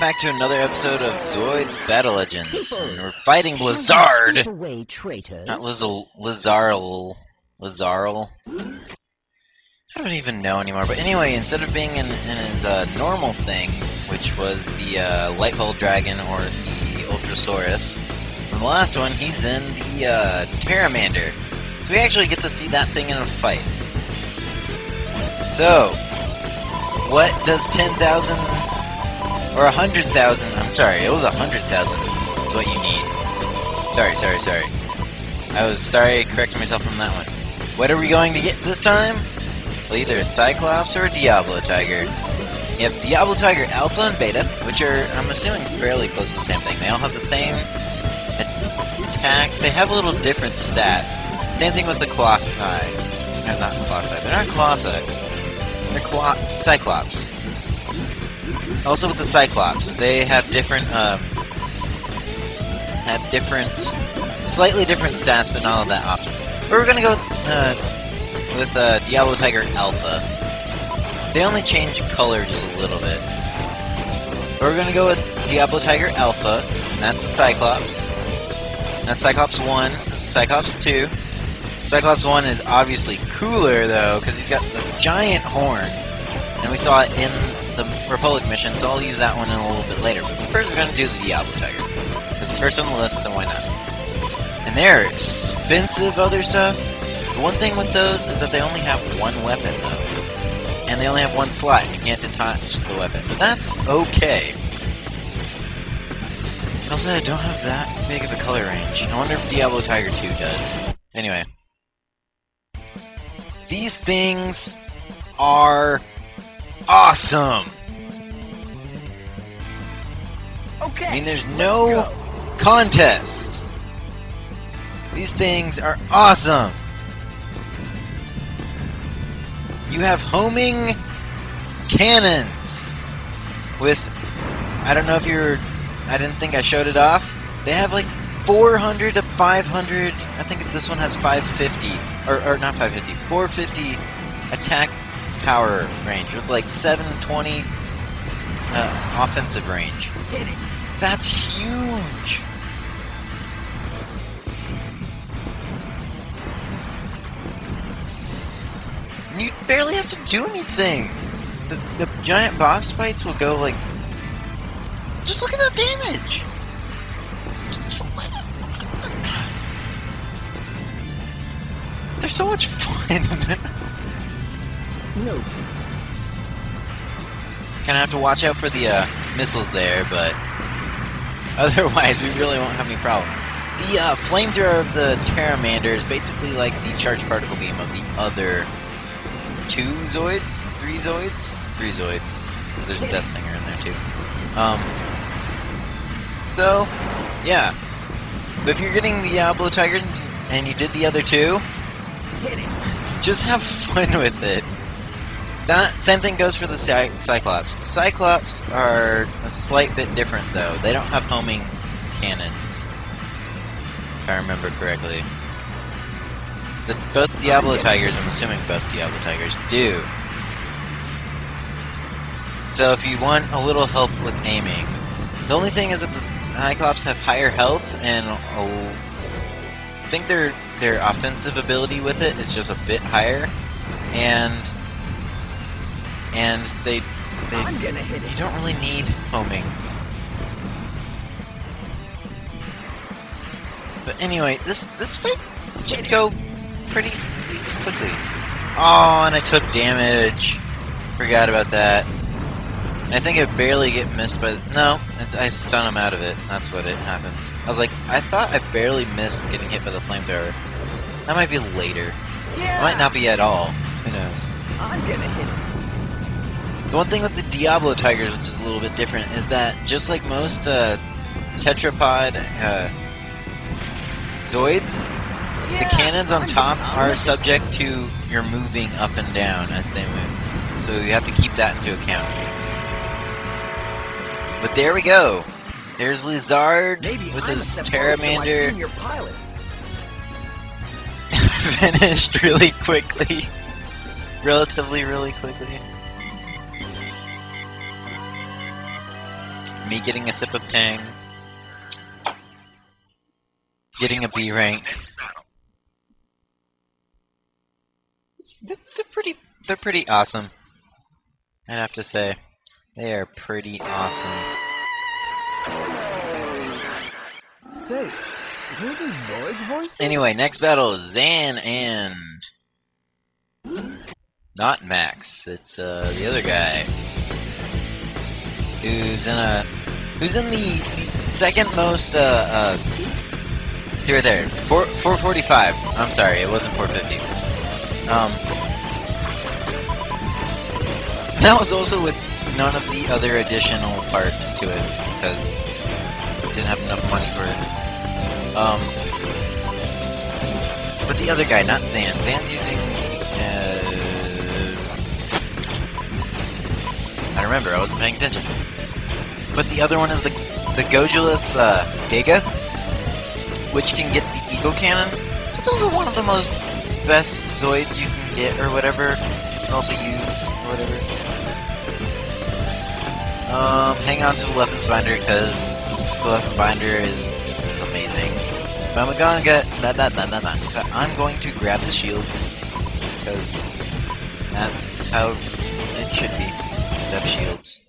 back to another episode of Zoids Battle Legends. And we're fighting Blizzard! Away, traitors. Not Lizzarl. Lizzarl. I don't even know anymore, but anyway, instead of being in his normal thing, which was the Lightfall Dragon or the Ultrasaurus, from the last one, he's in the Pteramander. So we actually get to see that thing in a fight. So, what does 10,000 or 100,000? I'm sorry, it was 100,000 is what you need. Sorry. I was correcting myself from that one. What are we going to get this time? Well, either a Cyclops or a Diablo Tiger. You have Diablo Tiger Alpha and Beta, which are, I'm assuming, fairly close to the same thing. They all have the same attack. They have a little different stats. Same thing with the Colossi. No, not Colossi. They're not Colossi. They're Cyclops. Also with the Cyclops, they have different, slightly different stats, but not all that often. But we're gonna go with Diablo Tiger Alpha. They only change color just a little bit. But we're gonna go with Diablo Tiger Alpha, and that's the Cyclops. That's Cyclops 1, this is Cyclops 2. Cyclops 1 is obviously cooler, though, because he's got the giant horn. And we saw it in the Republic mission, so I'll use that one in a little bit later. But first we're going to do the Diablo Tiger. It's first on the list, so why not? And they're expensive other stuff. The one thing with those is that they only have one weapon, though. And they only have one slot, and you can't detach the weapon. But that's okay. Also, I don't have that big of a color range. I wonder if Diablo Tiger 2 does. Anyway. These things are awesome! Okay. I mean, there's no contest! These things are awesome! You have homing cannons with, I don't know if I didn't think I showed it off. They have like 400 to 500, I think this one has 550, or not 550, 450 attack power range with like 720 offensive range. That's huge! You barely have to do anything! The giant boss fights will go like... Just look at that damage! They're so much fun! No. Kinda have to watch out for the missiles there, but otherwise we really won't have any problem. The flamethrower of the Pteramander is basically like the charged particle beam of the other three Zoids, because there's a Death Stinger in there too. So, yeah. But if you're getting the Diablo Tiger and you did the other two, just have fun with it. That same thing goes for the Cyclops. The Cyclops are a slight bit different, though. They don't have homing cannons, if I remember correctly. Both Diablo Tigers, I'm assuming both Diablo Tigers, do. So if you want a little help with aiming, the only thing is that the Cyclops have higher health, and I think their offensive ability with it is just a bit higher, and you don't really need homing. But anyway, this fight should go pretty quickly. Oh, and I took damage. Forgot about that. And I think I barely get missed by... No, I stun him out of it. That's what it happens. I was like, I thought I barely missed getting hit by the flamethrower. That might be later. Yeah. It might not be at all. Who knows? I'm gonna hit it. The one thing with the Diablo Tigers, which is a little bit different, is that just like most tetrapod Zoids, the cannons on top are subject to your moving up and down as they move. So you have to keep that into account. But there we go. There's Lizard with his Pteramander. Finished really quickly. Relatively really quickly. me getting a sip of Tang, getting a B rank. They're pretty awesome. I'd have to say, they are pretty awesome. Say, were the Zoids voices? Anyway, next battle is Zan and not Max. It's the other guy who's in the second most see right there, 445. I'm sorry, it wasn't 450. That was also with none of the other additional parts to it because didn't have enough money for it. But the other guy, not Zan. Zan's using. I remember, I wasn't paying attention. But the other one is the Gojulus Giga, which can get the Eagle Cannon. So it's also one of the most best Zoids you can get, or whatever. You can also use, or whatever. Hanging on to the weapons binder because the weapon binder is amazing. But I'm gonna get I'm going to grab the shield because that's how it should be. Have shields.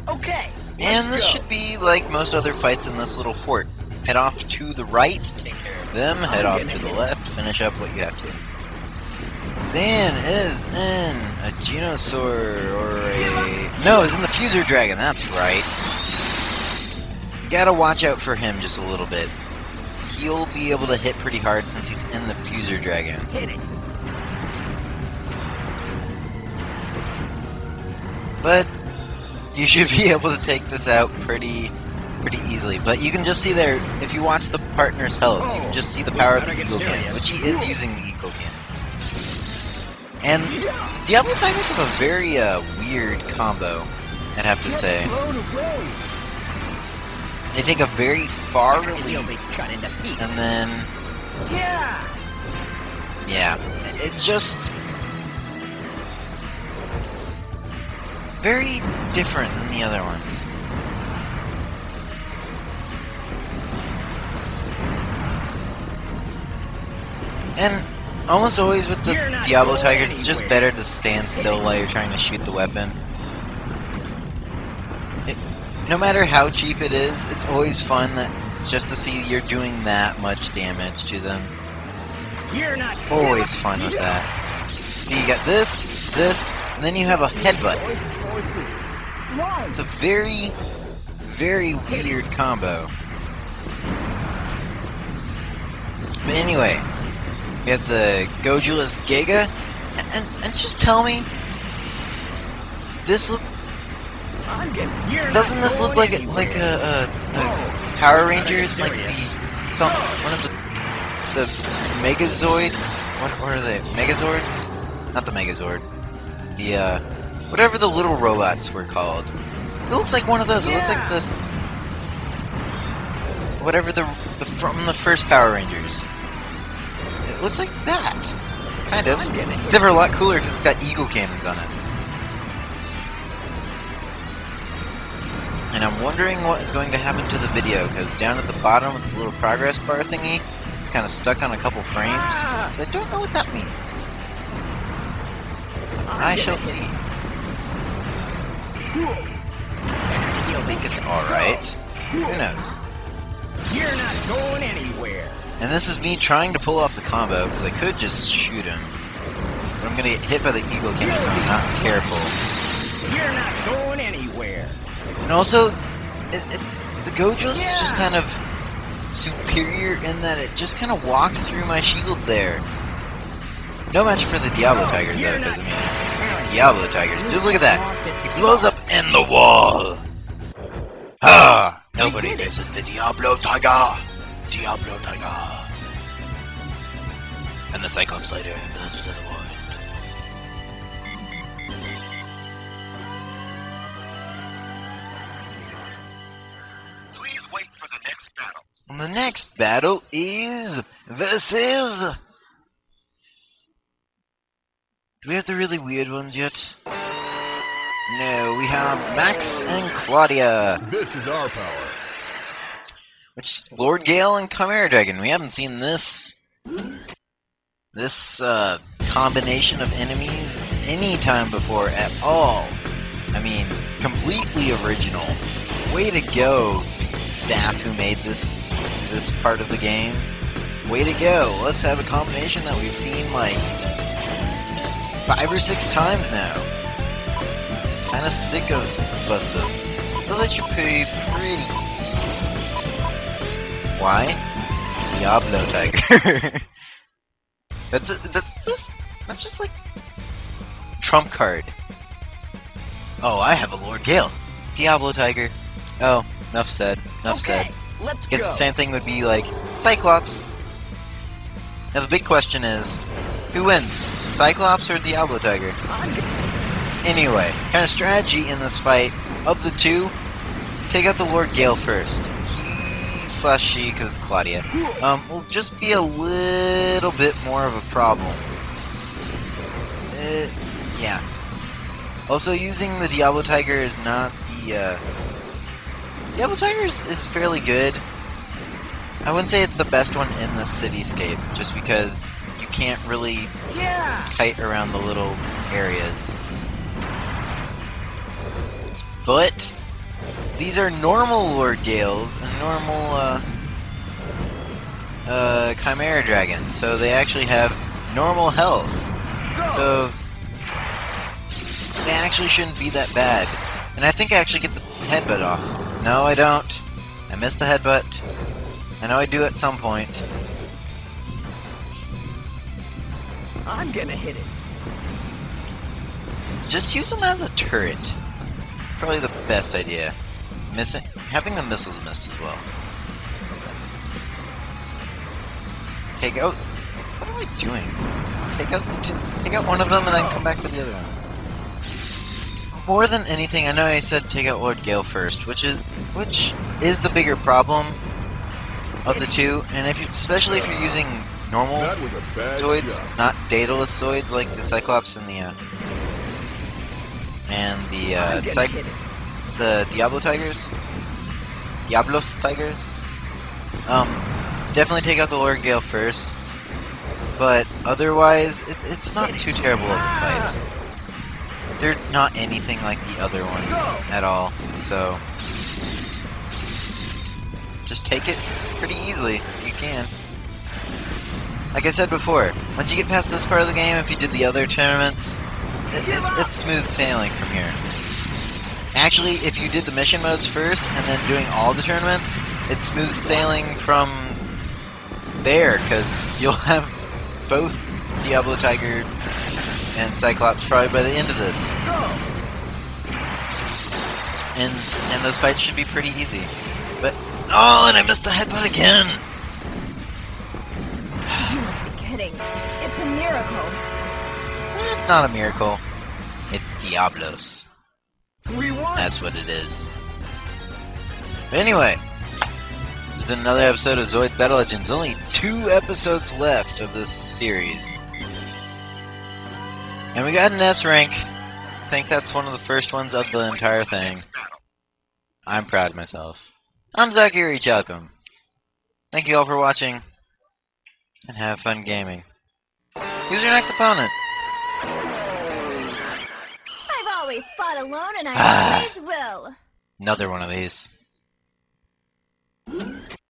Okay. And this should be like most other fights in this little fort. Head off to the right, take care of them. Head off to the left, finish up what you have to. Zan is in a Genosaur or a... No, it's in the Fuser Dragon, that's right. You gotta watch out for him just a little bit. He'll be able to hit pretty hard since he's in the Fuser Dragon. Hit it. But you should be able to take this out pretty easily. But you can just see there, if you watch the partner's health, you can just see the power of the Eagle Cannon, which he is using the Eagle Cannon. And the Diablo Fighters have a very weird combo, I'd have to say. They take a very far leap, and then... Yeah, it's just... very different than the other ones. And almost always with the Diablo Tigers, it's just better to stand still while you're trying to shoot the weapon. No matter how cheap it is, it's always fun that it's just to see you're doing that much damage to them. It's always fun with that. See, you got this, and then you have a headbutt. It's a very, very weird combo. But anyway, we have the Gojulus Giga, and just tell me, doesn't this look like a Power Rangers, like one of the Megazoids? What are they? Megazords? Not the Megazord. The whatever the little robots were called. It looks like one of those. It looks like the whatever the from the first Power Rangers. It looks like that, kind of. Except for a lot cooler because it's got Eagle Cannons on it. And I'm wondering what is going to happen to the video, because down at the bottom with the little progress bar thingy, it's kind of stuck on a couple frames. So I don't know what that means. I shall see. I think it's alright. Who knows? You're not going anywhere. And this is me trying to pull off the combo, because I could just shoot him. But I'm going to get hit by the Eagle Cannon if I'm not careful. You're not going anywhere. And also, the Gojulus is just kind of superior in that it just kind of walked through my shield there. No match for the Diablo Tigers though, because I mean, it's the Diablo Tigers. Just look at that. He blows up in the wall. Ah! Nobody faces the Diablo Tiger. Diablo Tiger. And the Cyclops later, and the Husbands of the War. Please wait for the next battle. And the next battle is versus... Do we have the really weird ones yet? No, we have Max and Claudia. This is our power. Which, Lord Gale and Chimera Dragon. We haven't seen this combination of enemies any time before at all. I mean, completely original. Way to go, staff who made this part of the game. Way to go. Let's have a combination that we've seen like 5 or 6 times now. Kinda sick of both of them. But that should be pretty. Why? Diablo Tiger. that's just like trump card. Oh, I have a Lord Gale. Diablo Tiger. Oh, enough said. Enough said. Let's Guess go. the same thing would be like Cyclops. Now the big question is, who wins? Cyclops or Diablo Tiger? Anyway, kind of strategy in this fight. Of the two, take out the Lord Gale first. He/she, because it's Claudia, will just be a little bit more of a problem. Yeah. Also, using the Diablo Tiger is not the, Diablo Tiger is fairly good. I wouldn't say it's the best one in the cityscape, just because you can't really kite around the little areas. But these are normal Lord Gales and normal Chimera Dragons, so they actually have normal health. So they actually shouldn't be that bad. And I think I actually get the headbutt off. No, I don't. I missed the headbutt. I know I do at some point. I'm gonna hit it. Just use them as a turret. Probably the best idea. Having the missiles miss as well. Take out. What am I doing? Take out one of them and then come back to the other one. More than anything, I know I said take out Lord Gale first, which is the bigger problem of the two. And especially if you're using normal That was a bad Zoids, shot. not dataless Zoids like the Cyclops and the Diablo Tigers. Diablos Tigers. Definitely take out the Lord Gale first. But otherwise, it's not too terrible of a fight. They're not anything like the other ones at all, so just take it pretty easily if you can. Like I said before, once you get past this part of the game, if you did the other tournaments, it's smooth sailing from here. Actually, if you did the mission modes first and then doing all the tournaments, it's smooth sailing from there, because you'll have both Diablo Tiger and Cyclops probably by the end of this. And those fights should be pretty easy. But, oh, and I missed the headbutt again! You must be kidding. It's a miracle. It's not a miracle. It's Diablos. We won. That's what it is. But anyway, this has been another episode of Zoids Battle Legends. Only 2 episodes left of this series. And we got an S rank. I think that's one of the first ones of the entire thing. I'm proud of myself. I'm Zachary Chalcom. Thank you all for watching, and have fun gaming. Who's your next opponent? I've always fought alone and I always will. Another one of these.